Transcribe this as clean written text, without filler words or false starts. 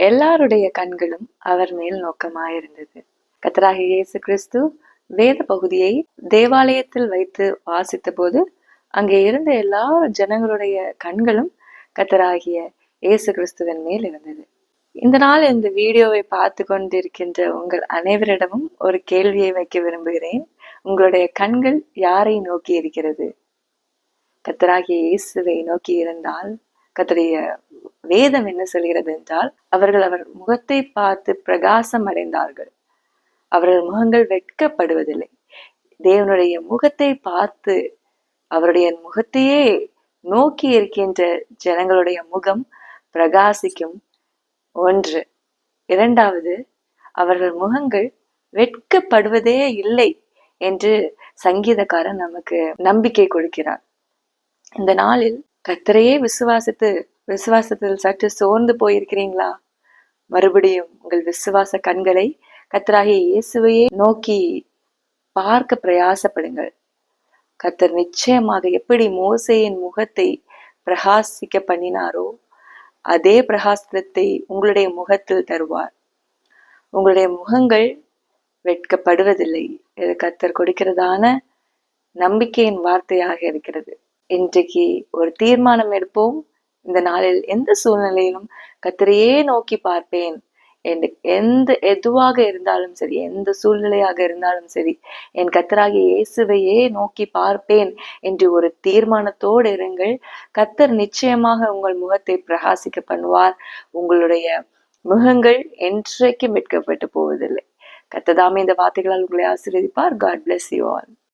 எல்லாருடைய கண்களும் அவர் மேல் நோக்கமாயிருந்தது. கர்த்தராகிய இயேசு கிறிஸ்து வேத பகுதியை தேவாலயத்தில் வைத்து வாசித்த போது அங்கே இருந்த எல்லா ஜனங்களுடைய கண்களும் கர்த்தராகிய இயேசு கிறிஸ்துவின் மேல் இருந்தது. இந்த நாள் இந்த வீடியோவை பார்த்து கொண்டிருக்கின்ற உங்கள் அனைவரிடமும் ஒரு கேள்வியை வைக்க விரும்புகிறேன். உங்களுடைய கண்கள் யாரை நோக்கி இருக்கிறது? கர்த்தராகிய இயேசுவை நோக்கி இருந்தால், கர்த்தருடைய வேதம் என்ன சொல்கிறது என்றால், அவர்கள் அவர் முகத்தை பார்த்து பிரகாசம் அடைந்தார்கள். அவர்கள் முகங்கள் வெட்கப்படுவதில்லை. தேவனுடைய முகத்தை பார்த்து அவருடைய முகத்தையே நோக்கி இருக்கின்ற ஜனங்களுடைய முகம் பிரகாசிக்கும். ஒன்று. இரண்டாவது, அவர்கள் முகங்கள் வெட்கப்படுவதே இல்லை என்று சங்கீதக்காரன் நமக்கு நம்பிக்கை கொடுக்கிறார். இந்த நாளில் கர்த்தரையே விசுவாசத்தில் சற்று சோர்ந்து போயிருக்கிறீங்களா? மறுபடியும் உங்கள் விசுவாச கண்களை கர்த்தராகிய இயேசுவையே நோக்கி பார்க்க பிரயாசப்படுங்கள். கர்த்தர் நிச்சயமாக எப்படி மோசேயின் முகத்தை பிரகாசிக்க பண்ணினாரோ அதே பிரகாசத்தை உங்களுடைய முகத்தில் தருவார். உங்களுடைய முகங்கள் வெட்கப்படுவதில்லை. இது கர்த்தர் கொடுக்கிறதான நம்பிக்கையின் வார்த்தையாக இருக்கிறது. இன்றைக்கு ஒரு தீர்மானம் எடுப்போம். இந்த நாளில் எந்த சூழ்நிலையிலும் கர்த்தரையே நோக்கி பார்ப்பேன். எதுவாக இருந்தாலும் சரி, எந்த சூழ்நிலையாக இருந்தாலும் சரி, என் கர்த்தராகிய இயேசுவையே நோக்கி பார்ப்பேன் என்று ஒரு தீர்மானத்தோடு இருங்கள். கர்த்தர் நிச்சயமாக உங்கள் முகத்தை பிரகாசிக்க பண்ணுவார். உங்களுடைய முகங்கள் என்றைக்கும் வெட்கப்பட்டு போவதில்லை. கர்த்தர் தாமே இந்த வார்த்தைகளால் உங்களை ஆசீர்வதிப்பார். God bless you all.